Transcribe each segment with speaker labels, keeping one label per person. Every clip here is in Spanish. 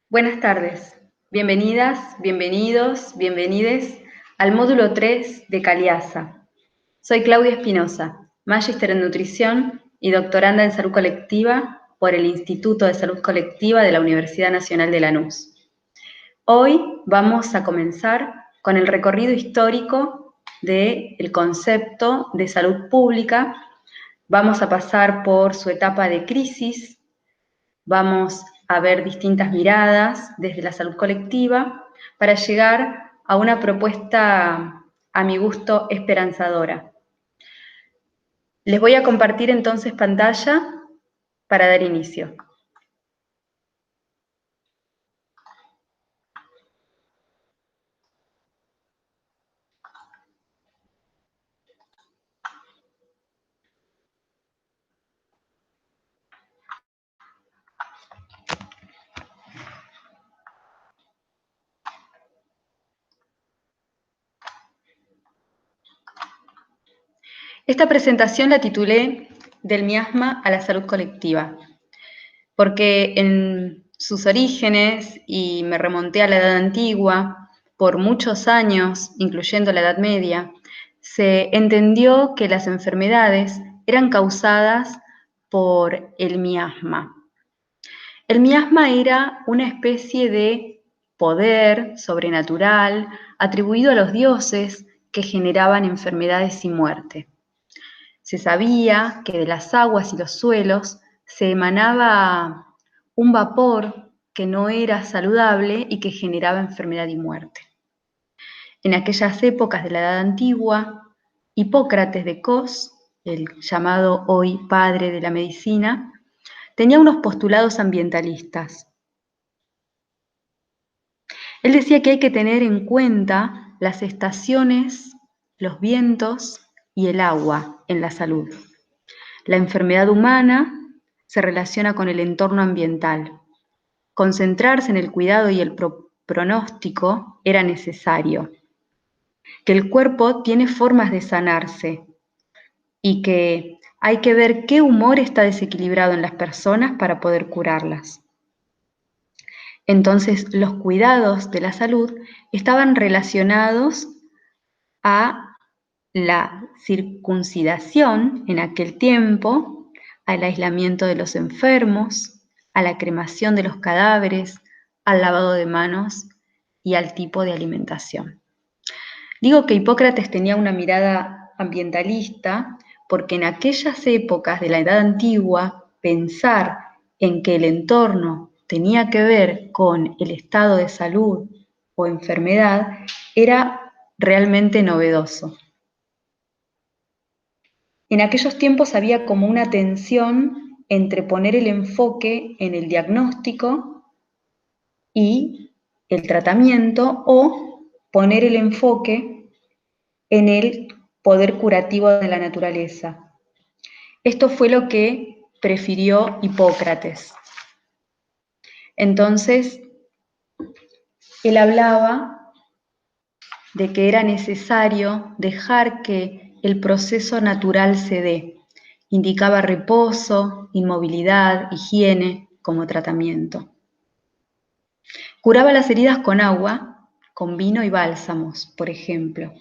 Speaker 1: Buenas tardes, bienvenidas, bienvenidos, bienvenides al módulo 3 de Caliasa. Soy Claudia Espinosa, magíster en nutrición y doctoranda en salud colectiva por el Instituto de Salud Colectiva de la Universidad Nacional de Lanús. Hoy vamos a comenzar con el recorrido histórico del concepto de salud pública. Vamos a pasar por su etapa de crisis. Vamos a ver distintas miradas desde la salud colectiva para llegar a una propuesta, a mi gusto, esperanzadora. Les voy a compartir entonces pantalla para dar inicio. Esta presentación la titulé Del miasma a la salud colectiva, porque en sus orígenes, y me remonté a la Edad Antigua, por muchos años, incluyendo la Edad Media, se entendió que las enfermedades eran causadas por el miasma. El miasma era una especie de poder sobrenatural atribuido a los dioses que generaban enfermedades y muerte. Se sabía que de las aguas y los suelos se emanaba un vapor que no era saludable y que generaba enfermedad y muerte. En aquellas épocas de la Edad Antigua, Hipócrates de Cos, el llamado hoy padre de la medicina, tenía unos postulados ambientalistas. Él decía que hay que tener en cuenta las estaciones, los vientos y el agua en la salud. La enfermedad humana se relaciona con el entorno ambiental. Concentrarse en el cuidado y el pronóstico era necesario. Que el cuerpo tiene formas de sanarse y que hay que ver qué humor está desequilibrado en las personas para poder curarlas. Entonces, los cuidados de la salud estaban relacionados a la circuncidación en aquel tiempo, al aislamiento de los enfermos, a la cremación de los cadáveres, al lavado de manos y al tipo de alimentación. Digo que Hipócrates tenía una mirada ambientalista porque en aquellas épocas de la Edad Antigua pensar en que el entorno tenía que ver con el estado de salud o enfermedad era realmente novedoso. En aquellos tiempos había como una tensión entre poner el enfoque en el diagnóstico y el tratamiento o poner el enfoque en el poder curativo de la naturaleza. Esto fue lo que prefirió Hipócrates. Entonces, él hablaba de que era necesario dejar que el proceso natural se dé. Indicaba reposo, inmovilidad, higiene como tratamiento. Curaba las heridas con agua, con vino y bálsamos, por ejemplo.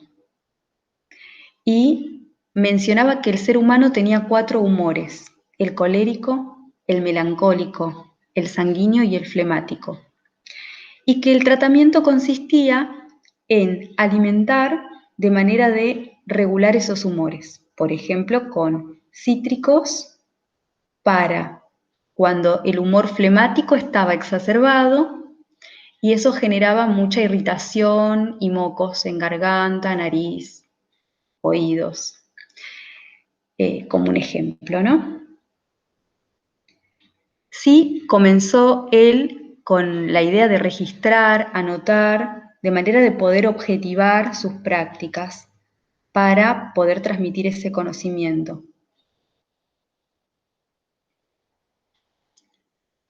Speaker 1: Y mencionaba que el ser humano tenía 4 humores: el colérico, el melancólico, el sanguíneo y el flemático. Y que el tratamiento consistía en alimentar de manera de regular esos humores, por ejemplo, con cítricos para cuando el humor flemático estaba exacerbado y eso generaba mucha irritación y mocos en garganta, nariz, oídos, como un ejemplo, ¿no? Sí comenzó él con la idea de registrar, anotar, de manera de poder objetivar sus prácticas para poder transmitir ese conocimiento.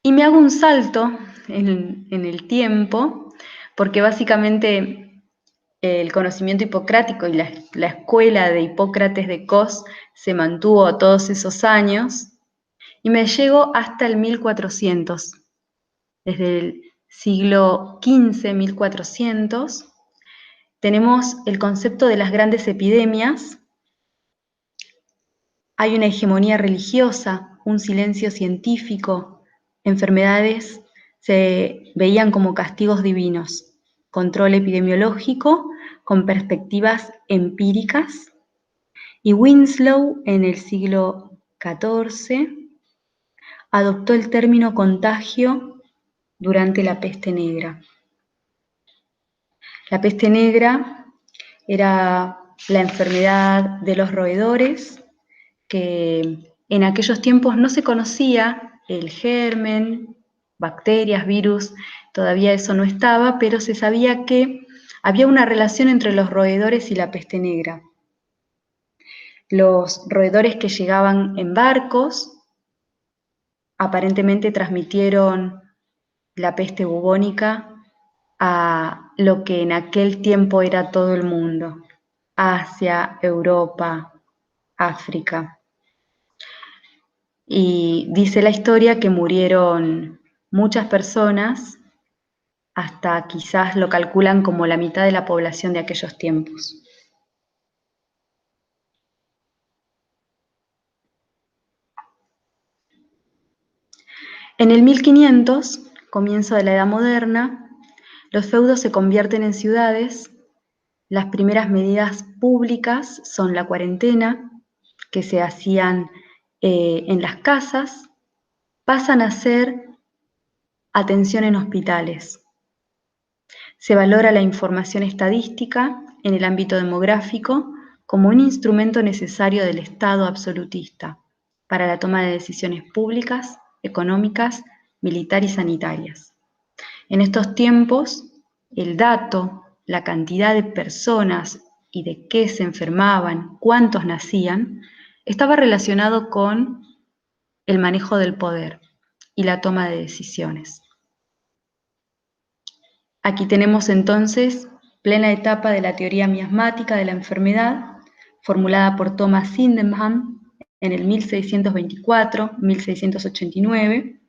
Speaker 1: Y me hago un salto en el tiempo, porque básicamente el conocimiento hipocrático y la escuela de Hipócrates de Cos se mantuvo todos esos años, y me llego hasta el 1400, desde el siglo XV, 1400, tenemos el concepto de las grandes epidemias. Hay una hegemonía religiosa, un silencio científico, enfermedades se veían como castigos divinos, control epidemiológico con perspectivas empíricas, y Winslow en el siglo XIV adoptó el término contagio durante la peste negra. La peste negra era la enfermedad de los roedores, que en aquellos tiempos no se conocía el germen, bacterias, virus, todavía eso no estaba, pero se sabía que había una relación entre los roedores y la peste negra. Los roedores que llegaban en barcos aparentemente transmitieron la peste bubónica a lo que en aquel tiempo era todo el mundo: Asia, Europa, África. Y dice la historia que murieron muchas personas, hasta quizás lo calculan como la mitad de la población de aquellos tiempos. En el 1500, comienzo de la Edad Moderna, los feudos se convierten en ciudades. Las primeras medidas públicas son la cuarentena, que se hacían en las casas, pasan a ser atención en hospitales. Se valora la información estadística en el ámbito demográfico como un instrumento necesario del Estado absolutista para la toma de decisiones públicas, económicas, militares y sanitarias. En estos tiempos, el dato, la cantidad de personas y de qué se enfermaban, cuántos nacían, estaba relacionado con el manejo del poder y la toma de decisiones. Aquí tenemos entonces plena etapa de la teoría miasmática de la enfermedad, formulada por Thomas Sydenham en el 1624-1689.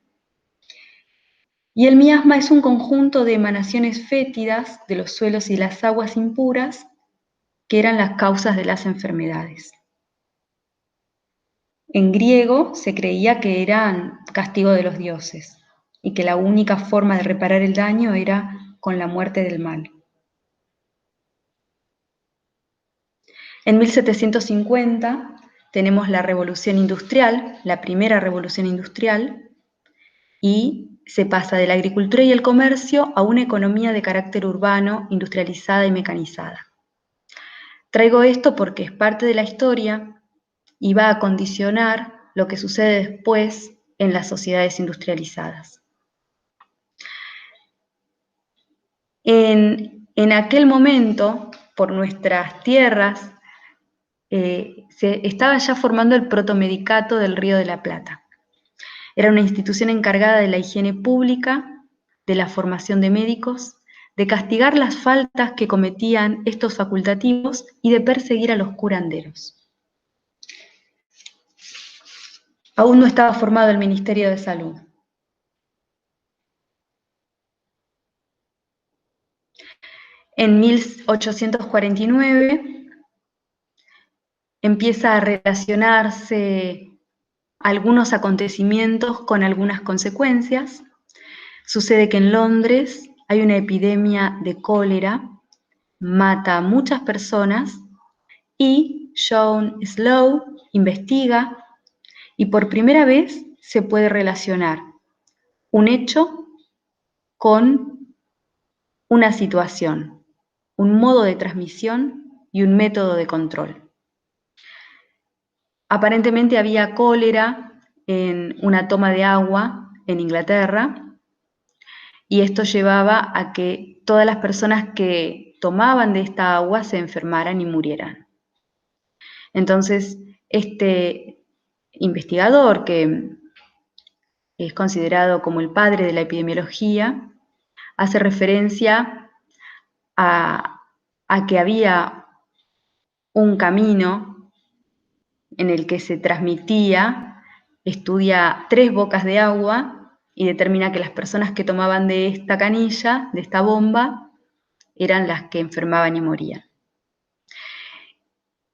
Speaker 1: Y el miasma es un conjunto de emanaciones fétidas de los suelos y las aguas impuras que eran las causas de las enfermedades. En griego se creía que eran castigo de los dioses y que la única forma de reparar el daño era con la muerte del mal. En 1750 tenemos la revolución industrial, la primera revolución industrial, y se pasa de la agricultura y el comercio a una economía de carácter urbano, industrializada y mecanizada. Traigo esto porque es parte de la historia y va a condicionar lo que sucede después en las sociedades industrializadas. En aquel momento, por nuestras tierras, se estaba ya formando el protomedicato del Río de la Plata. Era una institución encargada de la higiene pública, de la formación de médicos, de castigar las faltas que cometían estos facultativos y de perseguir a los curanderos. Aún no estaba formado el Ministerio de Salud. En 1849 empieza a relacionarse algunos acontecimientos con algunas consecuencias. Sucede que en Londres hay una epidemia de cólera, mata a muchas personas y John Slow investiga y por primera vez se puede relacionar un hecho con una situación, un modo de transmisión y un método de control. Aparentemente había cólera en una toma de agua en Inglaterra y esto llevaba a que todas las personas que tomaban de esta agua se enfermaran y murieran. Entonces, este investigador, que es considerado como el padre de la epidemiología, hace referencia a que había un camino en el que se transmitía, estudia 3 bocas de agua y determina que las personas que tomaban de esta canilla, de esta bomba, eran las que enfermaban y morían.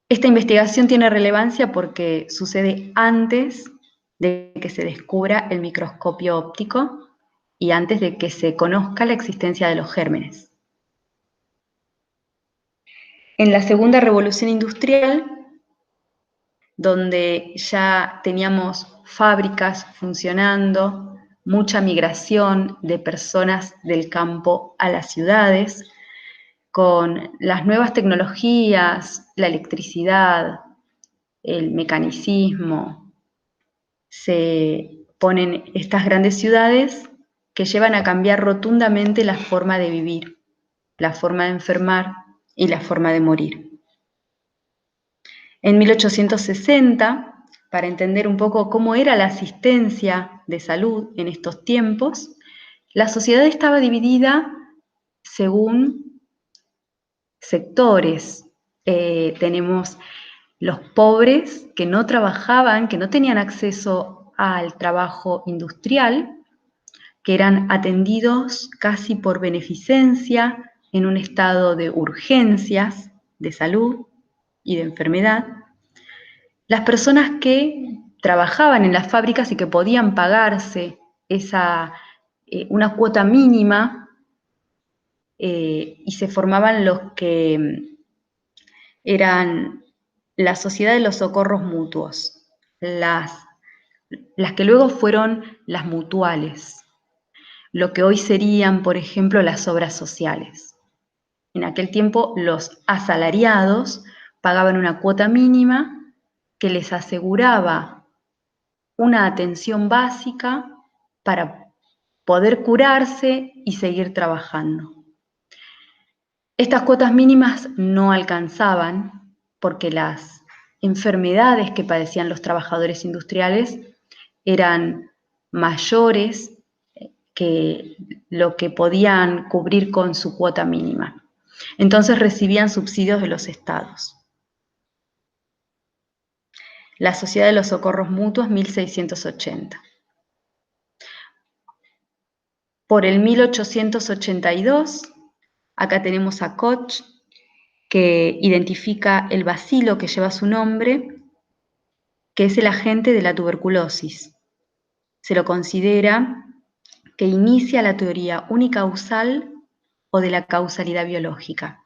Speaker 1: Esta investigación tiene relevancia porque sucede antes de que se descubra el microscopio óptico y antes de que se conozca la existencia de los gérmenes. En la segunda revolución industrial, donde ya teníamos fábricas funcionando, mucha migración de personas del campo a las ciudades, con las nuevas tecnologías, la electricidad, el mecanicismo, se ponen estas grandes ciudades que llevan a cambiar rotundamente la forma de vivir, la forma de enfermar y la forma de morir. En 1860, para entender un poco cómo era la asistencia de salud en estos tiempos, la sociedad estaba dividida según sectores. Tenemos los pobres que no trabajaban, que no tenían acceso al trabajo industrial, que eran atendidos casi por beneficencia en un estado de urgencias de salud y de enfermedad. Las personas que trabajaban en las fábricas y que podían pagarse una cuota mínima y se formaban los que eran la sociedad de los socorros mutuos, las que luego fueron las mutuales, lo que hoy serían, por ejemplo, las obras sociales. En aquel tiempo los asalariados pagaban una cuota mínima que les aseguraba una atención básica para poder curarse y seguir trabajando. Estas cuotas mínimas no alcanzaban porque las enfermedades que padecían los trabajadores industriales eran mayores que lo que podían cubrir con su cuota mínima. Entonces recibían subsidios de los estados. La Sociedad de los Socorros Mutuos, 1680. Por el 1882, acá tenemos a Koch, que identifica el bacilo que lleva su nombre, que es el agente de la tuberculosis. Se lo considera que inicia la teoría unicausal o de la causalidad biológica.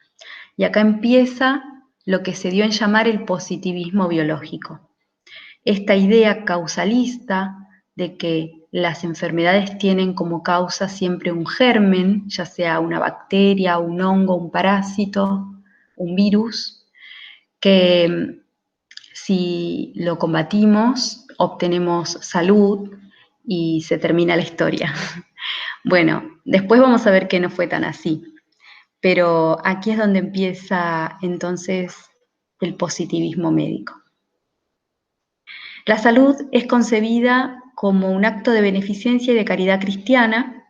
Speaker 1: Y acá empieza lo que se dio en llamar el positivismo biológico. Esta idea causalista de que las enfermedades tienen como causa siempre un germen, ya sea una bacteria, un hongo, un parásito, un virus, que si lo combatimos, obtenemos salud y se termina la historia. Bueno, después vamos a ver que no fue tan así, pero aquí es donde empieza entonces el positivismo médico. La salud es concebida como un acto de beneficencia y de caridad cristiana.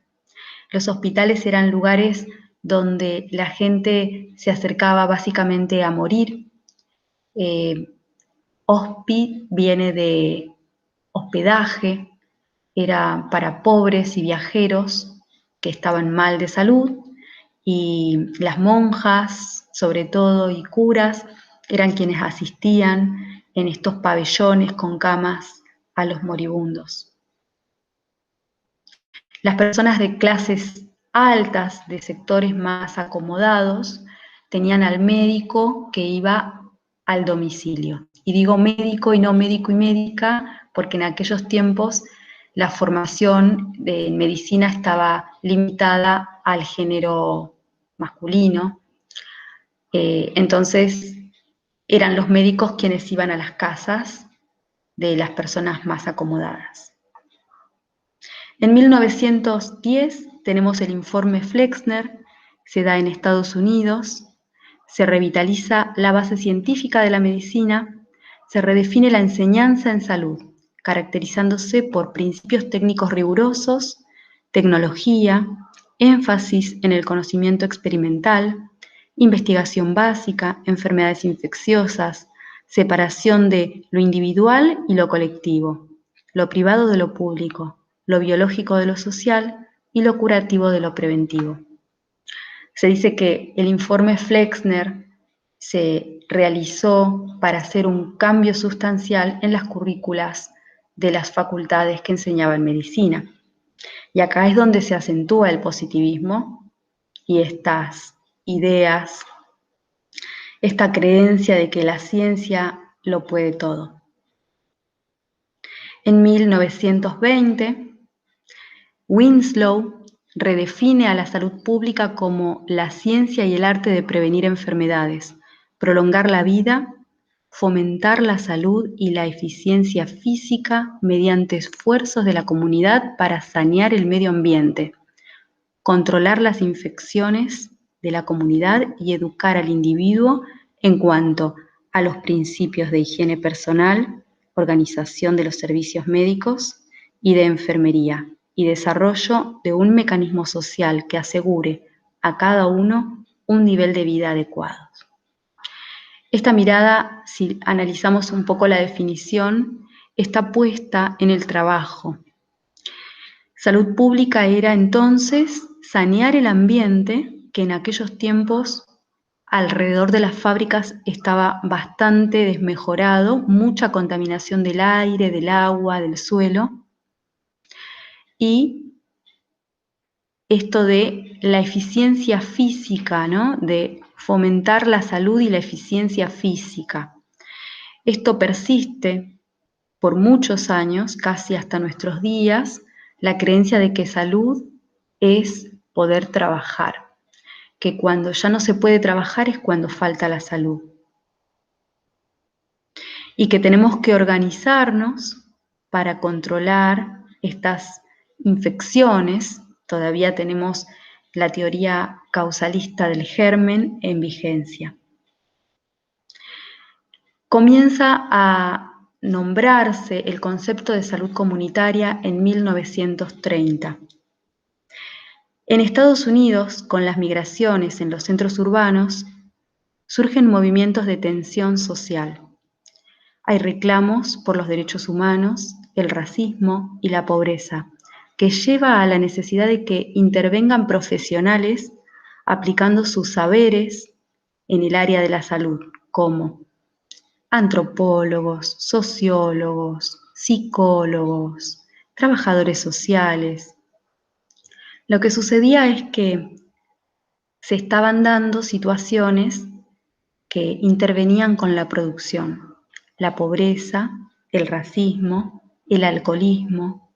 Speaker 1: Los hospitales eran lugares donde la gente se acercaba básicamente a morir. Hospit viene de hospedaje, era para pobres y viajeros que estaban mal de salud, y las monjas, sobre todo, y curas, eran quienes asistían en estos pabellones con camas a los moribundos. Las personas de clases altas, de sectores más acomodados, tenían al médico que iba al domicilio. Y digo médico y no médico y médica, porque en aquellos tiempos la formación de medicina estaba limitada al género masculino. Entonces eran los médicos quienes iban a las casas de las personas más acomodadas. En 1910 tenemos el informe Flexner, se da en Estados Unidos, se revitaliza la base científica de la medicina, se redefine la enseñanza en salud, caracterizándose por principios técnicos rigurosos, tecnología, énfasis en el conocimiento experimental, investigación básica, enfermedades infecciosas, separación de lo individual y lo colectivo, lo privado de lo público, lo biológico de lo social y lo curativo de lo preventivo. Se dice que el informe Flexner se realizó para hacer un cambio sustancial en las currículas de las facultades que enseñaban medicina. Y acá es donde se acentúa el positivismo y estas ideas, esta creencia de que la ciencia lo puede todo. En 1920, Winslow redefine a la salud pública como la ciencia y el arte de prevenir enfermedades, prolongar la vida, fomentar la salud y la eficiencia física mediante esfuerzos de la comunidad para sanear el medio ambiente, controlar las infecciones de la comunidad y educar al individuo en cuanto a los principios de higiene personal, organización de los servicios médicos y de enfermería, y desarrollo de un mecanismo social que asegure a cada uno un nivel de vida adecuado. Esta mirada, si analizamos un poco la definición, está puesta en el trabajo. Salud pública era entonces sanear el ambiente que en aquellos tiempos alrededor de las fábricas estaba bastante desmejorado, mucha contaminación del aire, del agua, del suelo, y esto de la eficiencia física, ¿no? De fomentar la salud y la eficiencia física. Esto persiste por muchos años, casi hasta nuestros días, la creencia de que salud es poder trabajar, que cuando ya no se puede trabajar es cuando falta la salud. Y que tenemos que organizarnos para controlar estas infecciones. Todavía tenemos la teoría causalista del germen en vigencia. Comienza a nombrarse el concepto de salud comunitaria en 1930. En Estados Unidos, con las migraciones en los centros urbanos, surgen movimientos de tensión social. Hay reclamos por los derechos humanos, el racismo y la pobreza, que lleva a la necesidad de que intervengan profesionales aplicando sus saberes en el área de la salud, como antropólogos, sociólogos, psicólogos, trabajadores sociales. Lo que sucedía es que se estaban dando situaciones que intervenían con la producción, la pobreza, el racismo, el alcoholismo,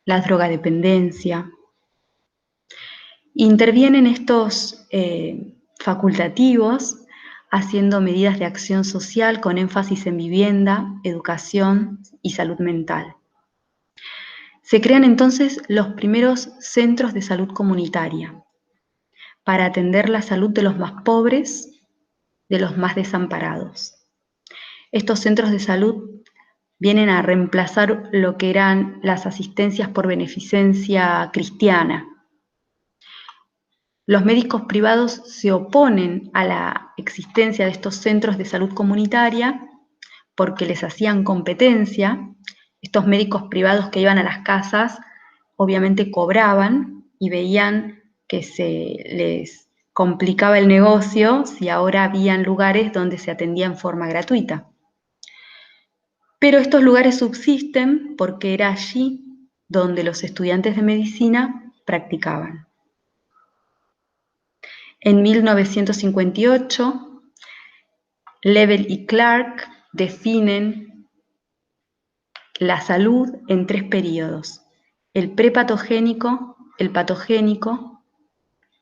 Speaker 1: la drogadependencia. Intervienen estos facultativos haciendo medidas de acción social con énfasis en vivienda, educación y salud mental. Se crean entonces los primeros centros de salud comunitaria para atender la salud de los más pobres, de los más desamparados. Estos centros de salud vienen a reemplazar lo que eran las asistencias por beneficencia cristiana. Los médicos privados se oponen a la existencia de estos centros de salud comunitaria porque les hacían competencia. Estos médicos privados que iban a las casas obviamente cobraban y veían que se les complicaba el negocio si ahora habían lugares donde se atendía en forma gratuita. Pero estos lugares subsisten porque era allí donde los estudiantes de medicina practicaban. En 1958, Lebel y Clark definen la salud en 3 períodos: el prepatogénico, el patogénico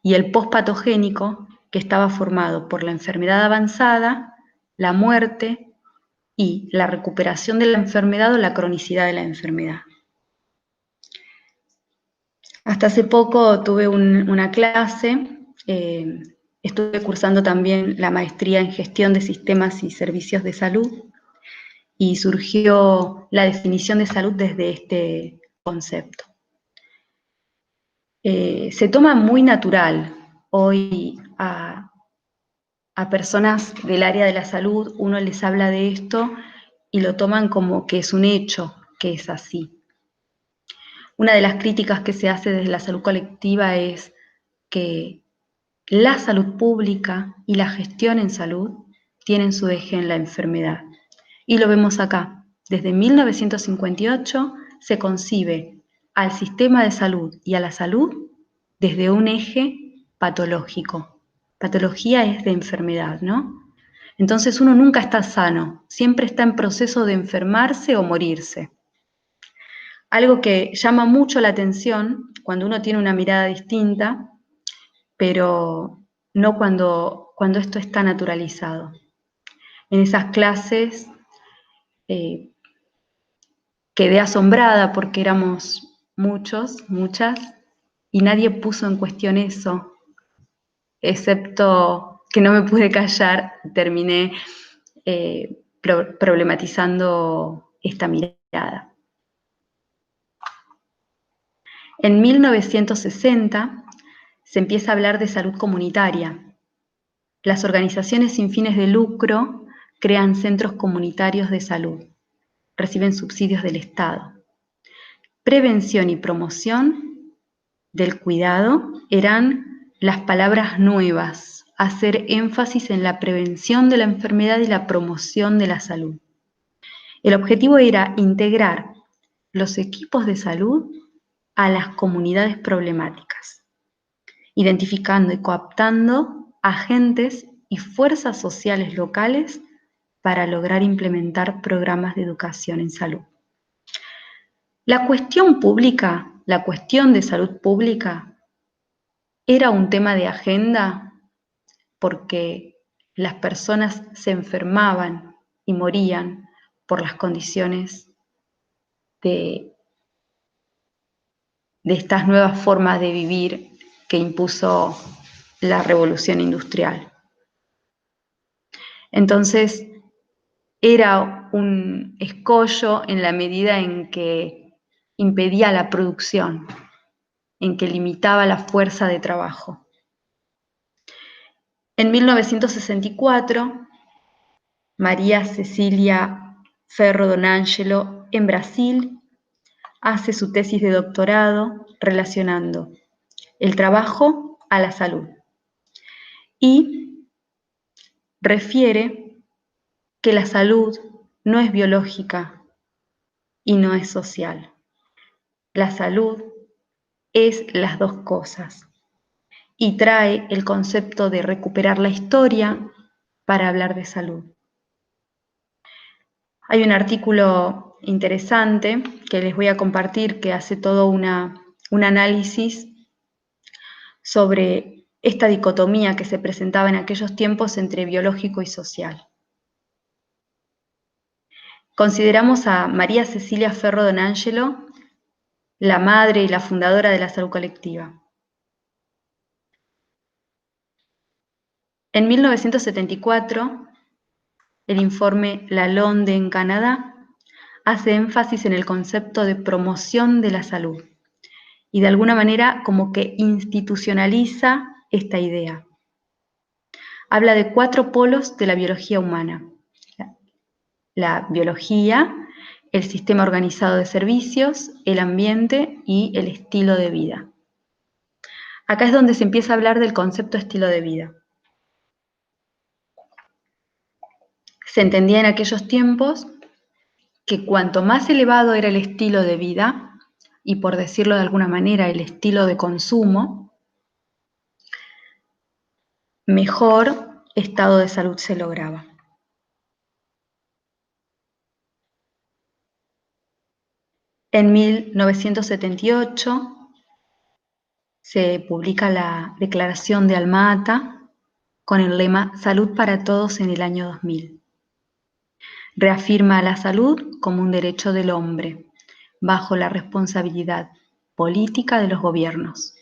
Speaker 1: y el pospatogénico, que estaba formado por la enfermedad avanzada, la muerte y la recuperación de la enfermedad o la cronicidad de la enfermedad. Hasta hace poco tuve una clase, estuve cursando también la maestría en gestión de sistemas y servicios de salud y surgió la definición de salud desde este concepto. Se toma muy natural hoy a personas del área de la salud, uno les habla de esto y lo toman como que es un hecho, que es así. Una de las críticas que se hace desde la salud colectiva es que la salud pública y la gestión en salud tienen su eje en la enfermedad. Y lo vemos acá. Desde 1958 se concibe al sistema de salud y a la salud desde un eje patológico. Patología es de enfermedad, ¿no? Entonces uno nunca está sano, siempre está en proceso de enfermarse o morirse. Algo que llama mucho la atención cuando uno tiene una mirada distinta, pero no cuando esto está naturalizado. En esas clases quedé asombrada porque éramos muchos, muchas, y nadie puso en cuestión eso, excepto que no me pude callar, terminé problematizando esta mirada. En 1960 se empieza a hablar de salud comunitaria. Las organizaciones sin fines de lucro crean centros comunitarios de salud, reciben subsidios del Estado. Prevención y promoción del cuidado eran las palabras nuevas, hacer énfasis en la prevención de la enfermedad y la promoción de la salud. El objetivo era integrar los equipos de salud a las comunidades problemáticas, identificando y cooptando agentes y fuerzas sociales locales para lograr implementar programas de educación en salud. La cuestión pública, la cuestión de salud pública, era un tema de agenda porque las personas se enfermaban y morían por las condiciones de estas nuevas formas de vivir que impuso la revolución industrial. Entonces, era un escollo en la medida en que impedía la producción, en que limitaba la fuerza de trabajo. En 1964, María Cecilia Ferro Donangelo, en Brasil, hace su tesis de doctorado relacionando el trabajo a la salud y refiere que la salud no es biológica y no es social. La salud es las dos cosas y trae el concepto de recuperar la historia para hablar de salud. Hay un artículo interesante que les voy a compartir que hace todo un análisis sobre esta dicotomía que se presentaba en aquellos tiempos entre biológico y social. Consideramos a María Cecilia Ferro Donangelo la madre y la fundadora de la salud colectiva. En 1974, el informe Lalonde en Canadá hace énfasis en el concepto de promoción de la salud y de alguna manera como que institucionaliza esta idea. Habla de 4 polos de la biología humana: la biología, el sistema organizado de servicios, el ambiente y el estilo de vida. Acá es donde se empieza a hablar del concepto estilo de vida. Se entendía en aquellos tiempos que cuanto más elevado era el estilo de vida, y por decirlo de alguna manera, el estilo de consumo, mejor estado de salud se lograba. En 1978 se publica la Declaración de Alma-Ata con el lema Salud para todos en el año 2000. Reafirma la salud como un derecho del hombre, bajo la responsabilidad política de los gobiernos.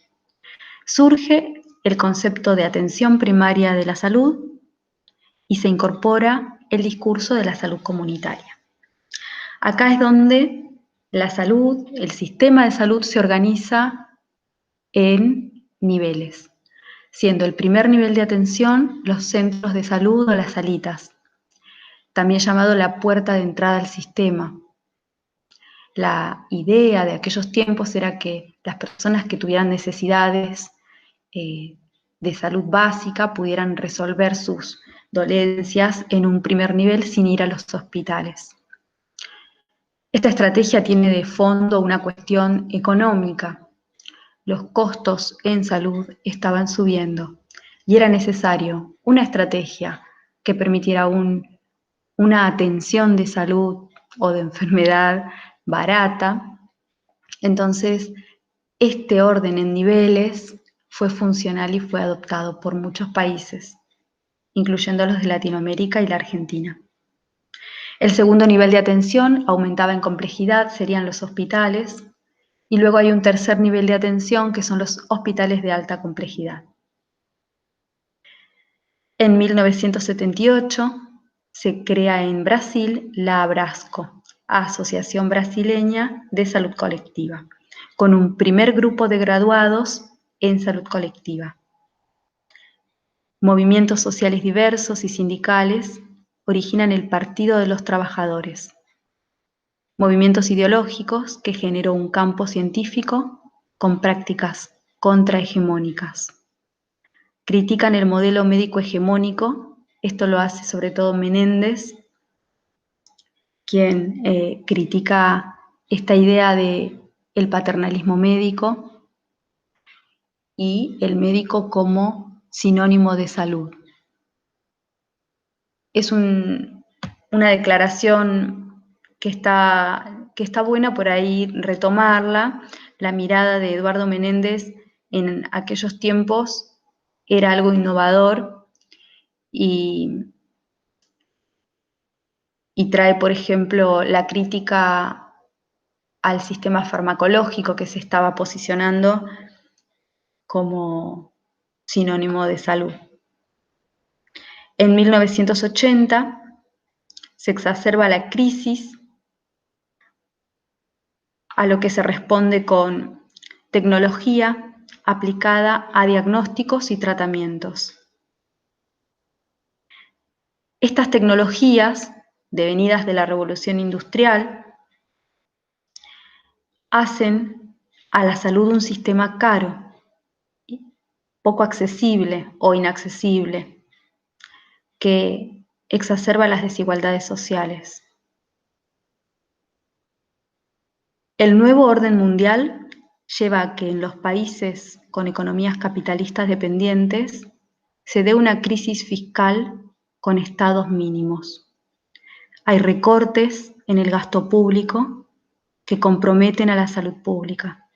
Speaker 1: Surge el concepto de atención primaria de la salud y se incorpora el discurso de la salud comunitaria. Acá es donde la salud, el sistema de salud se organiza en niveles, siendo el primer nivel de atención los centros de salud o las salitas, también llamado la puerta de entrada al sistema. La idea de aquellos tiempos era que las personas que tuvieran necesidades de salud básica pudieran resolver sus dolencias en un primer nivel sin ir a los hospitales. Esta estrategia tiene de fondo una cuestión económica. Los costos en salud estaban subiendo y era necesario una estrategia que permitiera una atención de salud o de enfermedad barata. Entonces, este orden en niveles fue funcional y fue adoptado por muchos países, incluyendo los de Latinoamérica y la Argentina. El segundo nivel de atención aumentaba en complejidad, serían los hospitales, y luego hay un tercer nivel de atención que son los hospitales de alta complejidad. En 1978 se crea en Brasil la Abrasco, Asociación Brasileña de Salud Colectiva, con un primer grupo de graduados en salud colectiva. Movimientos sociales diversos y sindicales originan el Partido de los Trabajadores, movimientos ideológicos que generó un campo científico con prácticas contrahegemónicas. Critican el modelo médico hegemónico, esto lo hace sobre todo Menéndez, quien critica esta idea de el paternalismo médico y el médico como sinónimo de salud. Es una declaración que está buena por ahí retomarla. La mirada de Eduardo Menéndez en aquellos tiempos era algo innovador y trae, por ejemplo, la crítica al sistema farmacológico que se estaba posicionando como sinónimo de salud. En 1980 se exacerba la crisis, a lo que se responde con tecnología aplicada a diagnósticos y tratamientos. Estas tecnologías, devenidas de la revolución industrial, hacen a la salud un sistema caro, poco accesible o inaccesible, que exacerba las desigualdades sociales. El nuevo orden mundial lleva a que en los países con economías capitalistas dependientes se dé una crisis fiscal con estados mínimos. Hay recortes en el gasto público que comprometen a la salud pública.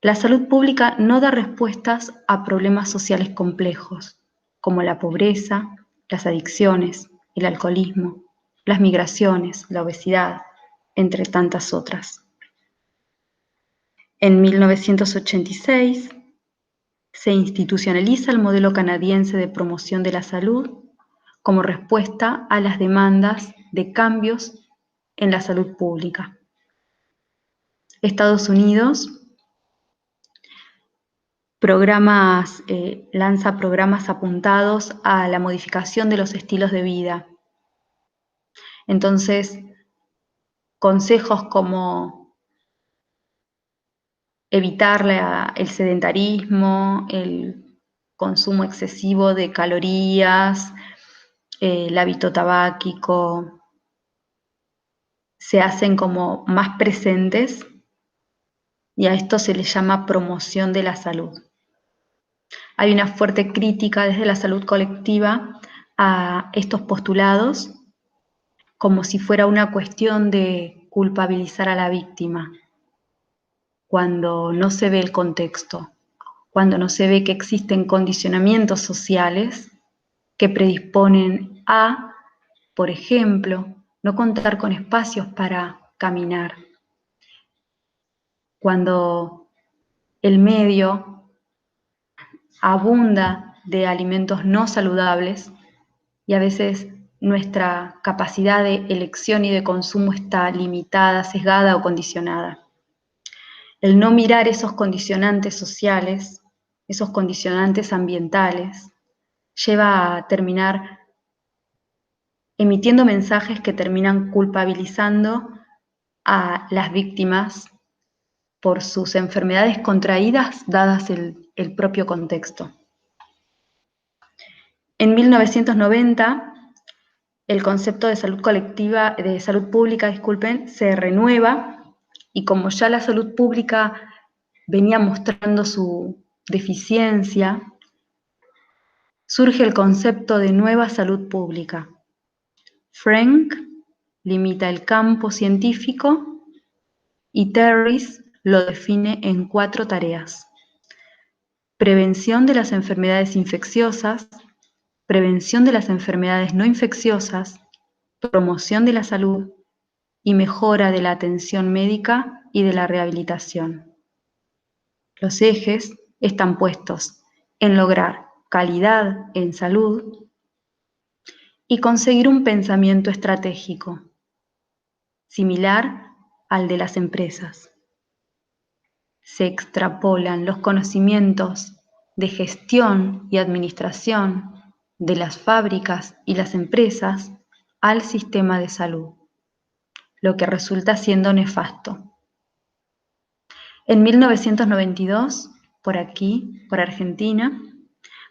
Speaker 1: La salud pública no da respuestas a problemas sociales complejos, como la pobreza, las adicciones, el alcoholismo, las migraciones, la obesidad, entre tantas otras. En 1986 se institucionaliza el modelo canadiense de promoción de la salud como respuesta a las demandas de cambios en la salud pública. Estados Unidos lanza programas apuntados a la modificación de los estilos de vida. Entonces, consejos como evitar el sedentarismo, el consumo excesivo de calorías, el hábito tabáquico, se hacen como más presentes y a esto se le llama promoción de la salud. Hay una fuerte crítica desde la salud colectiva a estos postulados como si fuera una cuestión de culpabilizar a la víctima, cuando no se ve el contexto, cuando no se ve que existen condicionamientos sociales que predisponen a, por ejemplo, no contar con espacios para caminar. Cuando el medio abunda de alimentos no saludables y a veces nuestra capacidad de elección y de consumo está limitada, sesgada o condicionada. El no mirar esos condicionantes sociales, esos condicionantes ambientales, lleva a terminar emitiendo mensajes que terminan culpabilizando a las víctimas por sus enfermedades contraídas dadas el propio contexto. En 1990, el concepto de salud colectiva, de salud pública, disculpen, se renueva y como ya la salud pública venía mostrando su deficiencia, surge el concepto de nueva salud pública. Frank limita el campo científico y Terris lo define en 4 tareas: prevención de las enfermedades infecciosas, prevención de las enfermedades no infecciosas, promoción de la salud y mejora de la atención médica y de la rehabilitación. Los ejes están puestos en lograr calidad en salud y conseguir un pensamiento estratégico, similar al de las empresas. Se extrapolan los conocimientos de gestión y administración de las fábricas y las empresas al sistema de salud, lo que resulta siendo nefasto. En 1992, por aquí, por Argentina,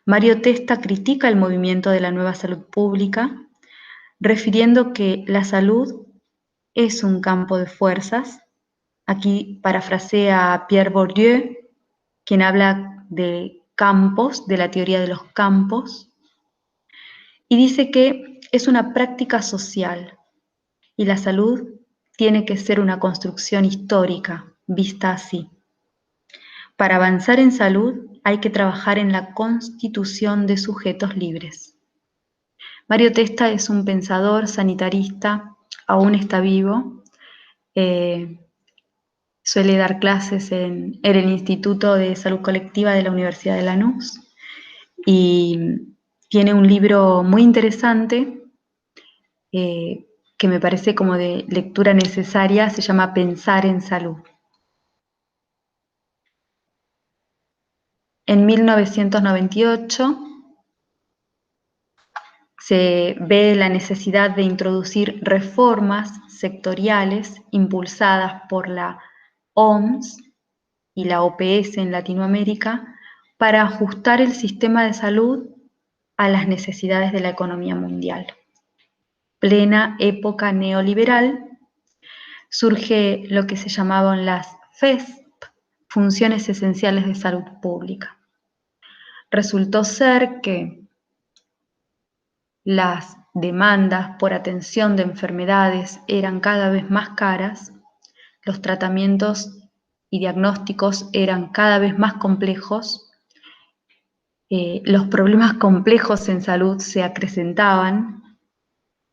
Speaker 1: Mario Testa critica el movimiento de la nueva salud pública, refiriendo que la salud es un campo de fuerzas. Aquí parafrasea a Pierre Bourdieu, quien habla de campos, de la teoría de los campos, y dice que es una práctica social y la salud tiene que ser una construcción histórica, vista así. Para avanzar en salud hay que trabajar en la constitución de sujetos libres. Mario Testa es un pensador sanitarista, aún está vivo, suele dar clases en el Instituto de Salud Colectiva de la Universidad de Lanús y tiene un libro muy interesante que me parece como de lectura necesaria, se llama Pensar en Salud. En 1998 se ve la necesidad de introducir reformas sectoriales impulsadas por la OMS y la OPS en Latinoamérica para ajustar el sistema de salud a las necesidades de la economía mundial. Plena época neoliberal, surge lo que se llamaban las FESP, Funciones Esenciales de Salud Pública. Resultó ser que las demandas por atención de enfermedades eran cada vez más caras, los tratamientos y diagnósticos eran cada vez más complejos, los problemas complejos en salud se acrecentaban,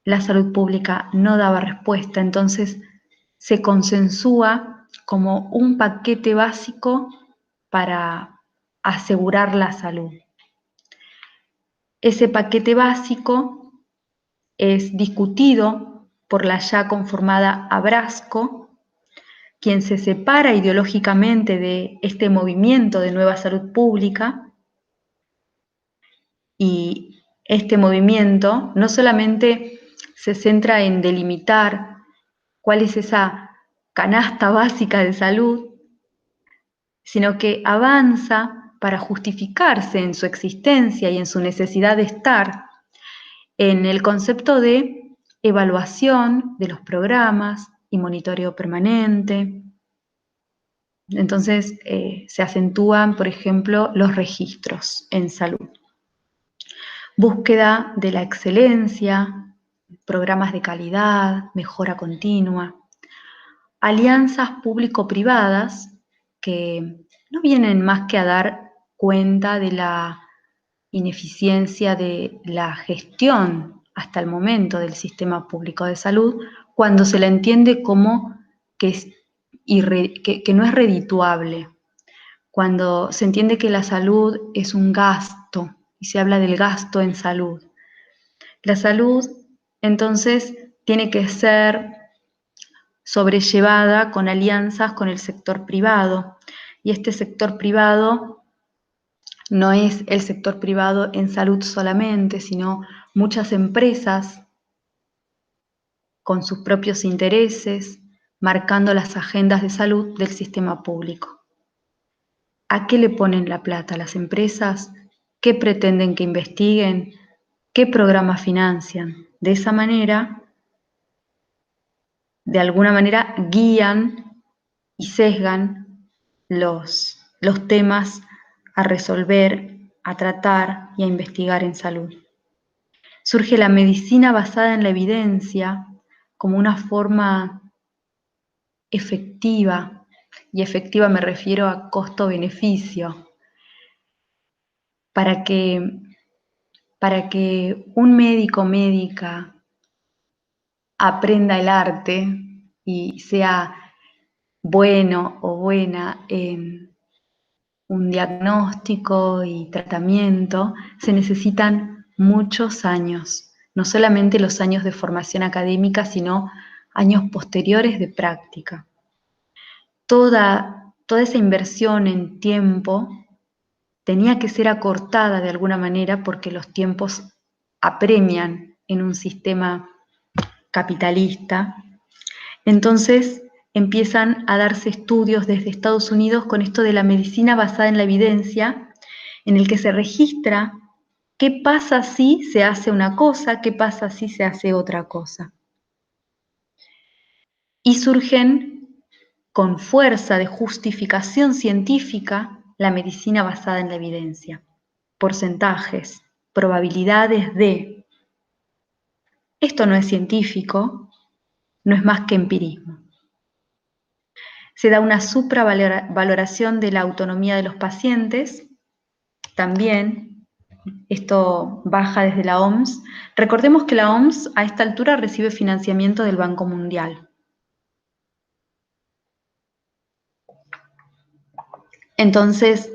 Speaker 1: la salud pública no daba respuesta, entonces se consensúa como un paquete básico para asegurar la salud. Ese paquete básico es discutido por la ya conformada Abrasco, quien se separa ideológicamente de este movimiento de nueva salud pública, y este movimiento no solamente se centra en delimitar cuál es esa canasta básica de salud, sino que avanza para justificarse en su existencia y en su necesidad de estar en el concepto de evaluación de los programas y monitoreo permanente. Entonces se acentúan, por ejemplo, los registros en salud. Búsqueda de la excelencia, programas de calidad, mejora continua, alianzas público-privadas que no vienen más que a dar cuenta de la ineficiencia de la gestión hasta el momento del sistema público de salud, cuando se la entiende como que no es redituable, cuando se entiende que la salud es un gasto y se habla del gasto en salud. La salud, entonces, tiene que ser sobrellevada con alianzas con el sector privado, y este sector privado no es el sector privado en salud solamente, sino muchas empresas con sus propios intereses, marcando las agendas de salud del sistema público. ¿A qué le ponen la plata las empresas? ¿Qué pretenden que investiguen? ¿Qué programas financian? De esa manera, de alguna manera, guían y sesgan los temas a resolver, a tratar y a investigar en salud. Surge la medicina basada en la evidencia como una forma efectiva, y efectiva me refiero a costo-beneficio, para que un médico o médica aprenda el arte y sea bueno o buena en un diagnóstico y tratamiento, se necesitan muchos años, no solamente los años de formación académica, sino años posteriores de práctica. Toda esa inversión en tiempo tenía que ser acortada de alguna manera porque los tiempos apremian en un sistema capitalista. Entonces empiezan a darse estudios desde Estados Unidos con esto de la medicina basada en la evidencia, en el que se registra qué pasa si se hace una cosa, qué pasa si se hace otra cosa. Y surgen con fuerza de justificación científica la medicina basada en la evidencia. Porcentajes, probabilidades de. Esto no es científico, no es más que empirismo. Se da una supravaloración de la autonomía de los pacientes, también esto baja desde la OMS. Recordemos que la OMS a esta altura recibe financiamiento del Banco Mundial. Entonces,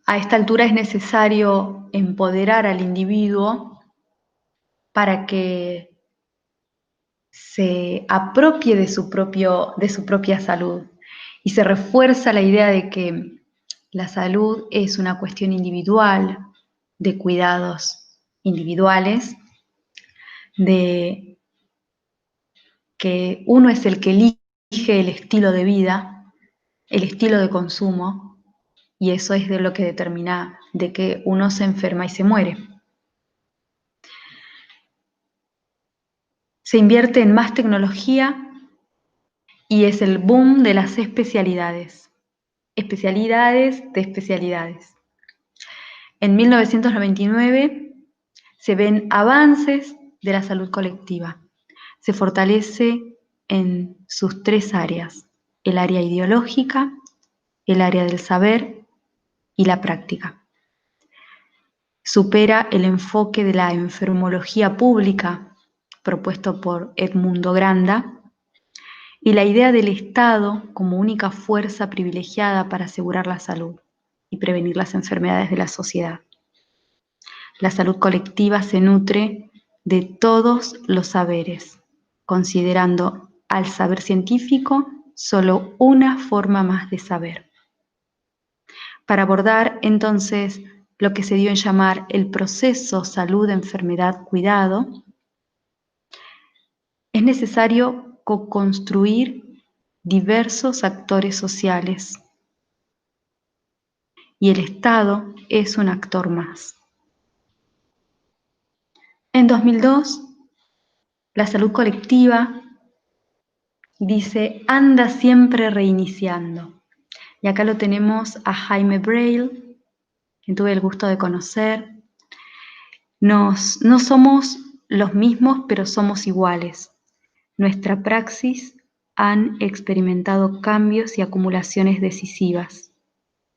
Speaker 1: a esta altura es necesario empoderar al individuo para que se apropie de su propia salud, y se refuerza la idea de que la salud es una cuestión individual, de cuidados individuales, de que uno es el que elige el estilo de vida, el estilo de consumo, y eso es de lo que determina de que uno se enferma y se muere. Se invierte en más tecnología y es el boom de las especialidades. Especialidades de especialidades. En 1999 se ven avances de la salud colectiva. Se fortalece en sus tres áreas: el área ideológica, el área del saber y la práctica. Supera el enfoque de la enfermología pública propuesto por Edmundo Granda y la idea del Estado como única fuerza privilegiada para asegurar la salud y prevenir las enfermedades de la sociedad. La salud colectiva se nutre de todos los saberes, considerando al saber científico solo una forma más de saber. Para abordar entonces lo que se dio en llamar el proceso salud-enfermedad-cuidado, es necesario co-construir diversos actores sociales, y el Estado es un actor más. En 2002, la salud colectiva dice: anda siempre reiniciando. Y acá lo tenemos a Jaime Braille, quien tuve el gusto de conocer. No somos los mismos, pero somos iguales. Nuestra praxis han experimentado cambios y acumulaciones decisivas,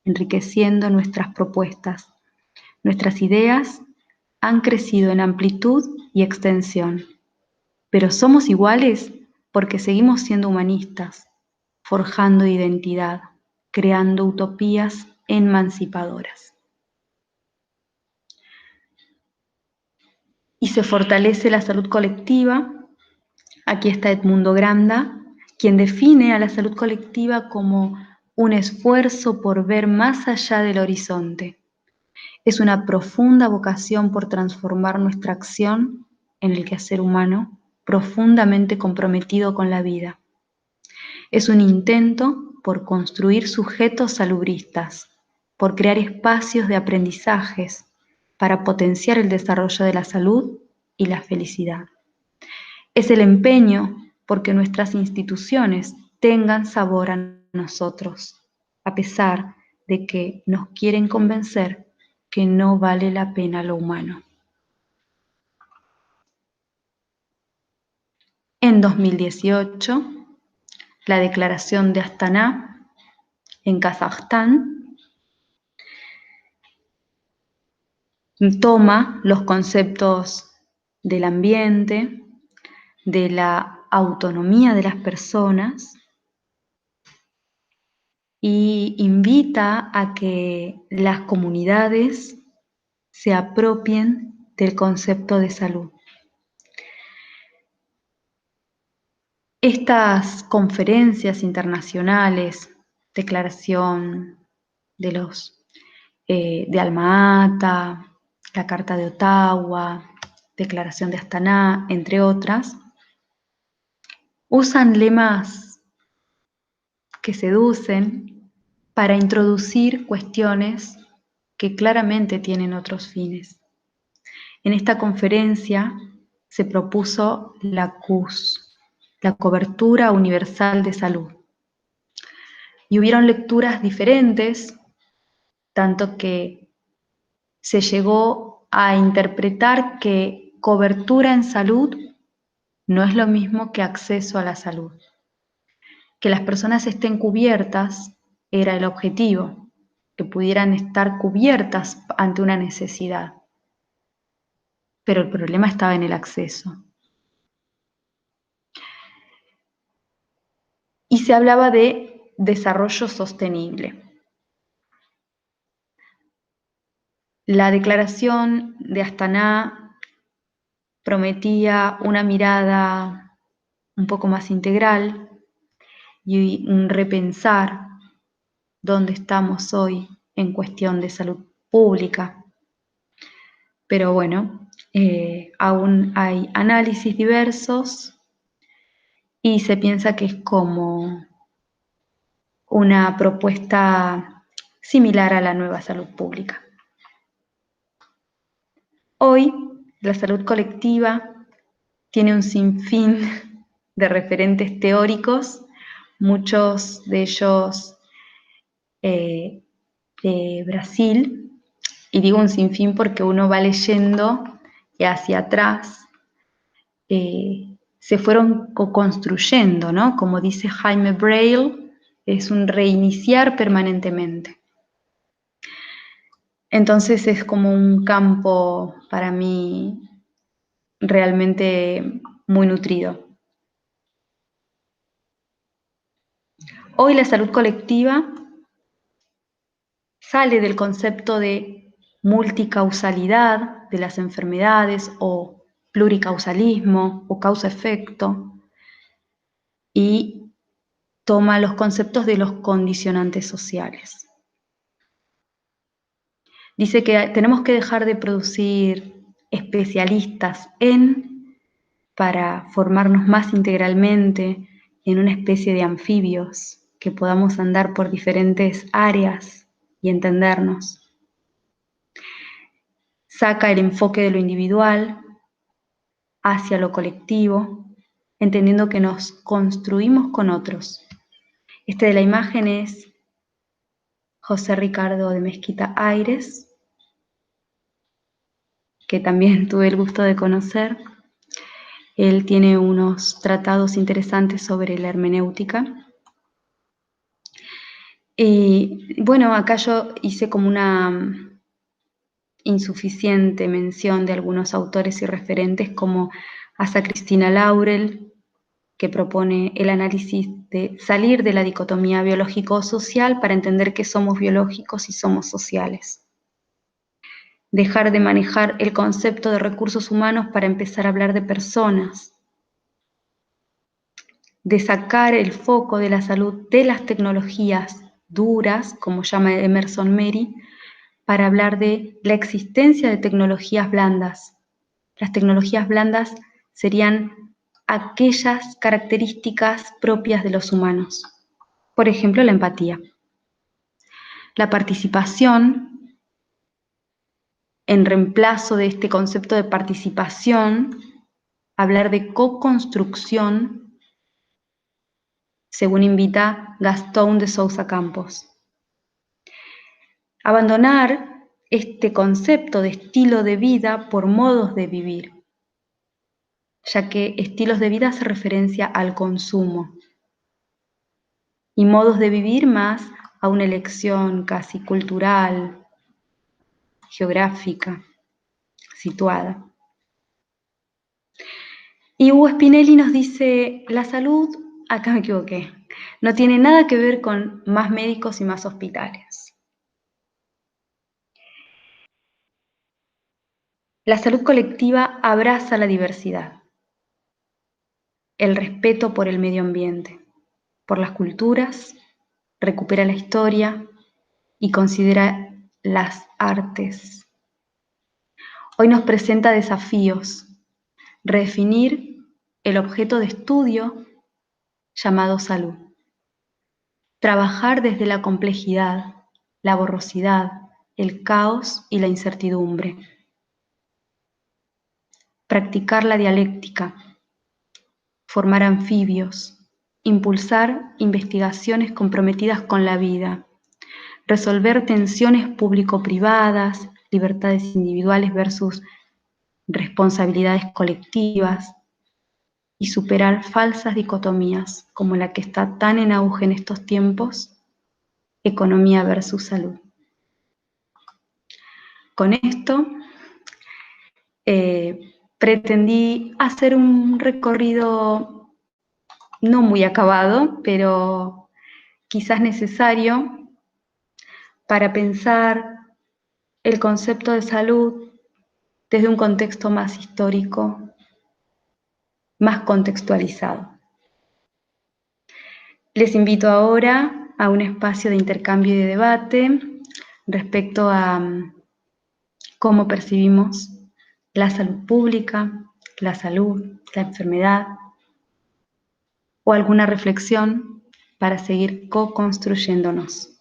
Speaker 1: enriqueciendo nuestras propuestas. Nuestras ideas han crecido en amplitud y extensión, pero somos iguales porque seguimos siendo humanistas, forjando identidad, creando utopías emancipadoras. Y se fortalece la salud colectiva. Aquí está Edmundo Granda, quien define a la salud colectiva como un esfuerzo por ver más allá del horizonte. Es una profunda vocación por transformar nuestra acción en el quehacer humano, profundamente comprometido con la vida. Es un intento por construir sujetos salubristas, por crear espacios de aprendizajes para potenciar el desarrollo de la salud y la felicidad. Es el empeño porque nuestras instituciones tengan sabor a nosotros, a pesar de que nos quieren convencer que no vale la pena lo humano. En 2018, la Declaración de Astana, en Kazajstán, toma los conceptos del ambiente, de la autonomía de las personas y invita a que las comunidades se apropien del concepto de salud. Estas conferencias internacionales, declaración de Alma-Ata, la Carta de Ottawa, Declaración de Astana, entre otras, usan lemas que seducen para introducir cuestiones que claramente tienen otros fines. En esta conferencia se propuso la CUS, la Cobertura Universal de Salud. Y hubieron lecturas diferentes, tanto que se llegó a interpretar que cobertura en salud no es lo mismo que acceso a la salud. Que las personas estén cubiertas era el objetivo, que pudieran estar cubiertas ante una necesidad. Pero el problema estaba en el acceso. Y se hablaba de desarrollo sostenible. La declaración de Astana prometía una mirada un poco más integral y un repensar dónde estamos hoy en cuestión de salud pública. Pero bueno, aún hay análisis diversos y se piensa que es como una propuesta similar a la nueva salud pública. Hoy, la salud colectiva tiene un sinfín de referentes teóricos, muchos de ellos de Brasil, y digo un sinfín porque uno va leyendo y hacia atrás se fueron construyendo, ¿no? Como dice Jaime Braille, es un reiniciar permanentemente. Entonces es como un campo para mí realmente muy nutrido. Hoy la salud colectiva sale del concepto de multicausalidad de las enfermedades o pluricausalismo o causa-efecto y toma los conceptos de los condicionantes sociales. Dice que tenemos que dejar de producir especialistas para formarnos más integralmente en una especie de anfibios, que podamos andar por diferentes áreas y entendernos. Saca el enfoque de lo individual hacia lo colectivo, entendiendo que nos construimos con otros. Este de la imagen es José Ricardo de Mezquita Aires, que también tuve el gusto de conocer. Él tiene unos tratados interesantes sobre la hermenéutica. Y bueno, acá yo hice como una insuficiente mención de algunos autores y referentes como Asa Cristina Laurel, que propone el análisis de salir de la dicotomía biológico-social para entender que somos biológicos y somos sociales. Dejar de manejar el concepto de recursos humanos para empezar a hablar de personas. De sacar el foco de la salud de las tecnologías duras, como llama Emerson Mary, para hablar de la existencia de tecnologías blandas. Las tecnologías blandas serían aquellas características propias de los humanos. Por ejemplo, la empatía. La participación, en reemplazo de este concepto de participación, hablar de co-construcción, según invita Gastón de Sousa Campos. Abandonar este concepto de estilo de vida por modos de vivir, ya que estilos de vida hace referencia al consumo y modos de vivir más a una elección casi cultural, geográfica, situada. Y Hugo Spinelli nos dice, la salud, acá me equivoqué, no tiene nada que ver con más médicos y más hospitales. La salud colectiva abraza la diversidad, el respeto por el medio ambiente, por las culturas, recupera la historia y considera las artes. Hoy nos presenta desafíos, redefinir el objeto de estudio llamado salud, trabajar desde la complejidad, la borrosidad, el caos y la incertidumbre, practicar la dialéctica, formar anfibios, impulsar investigaciones comprometidas con la vida, resolver tensiones público-privadas, libertades individuales versus responsabilidades colectivas y superar falsas dicotomías como la que está tan en auge en estos tiempos, economía versus salud. Con esto pretendí hacer un recorrido no muy acabado, pero quizás necesario para pensar el concepto de salud desde un contexto más histórico, más contextualizado. Les invito ahora a un espacio de intercambio y de debate respecto a cómo percibimos la salud pública, la salud, la enfermedad, o alguna reflexión para seguir co-construyéndonos.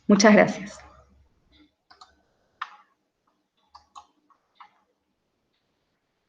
Speaker 1: Muchas gracias.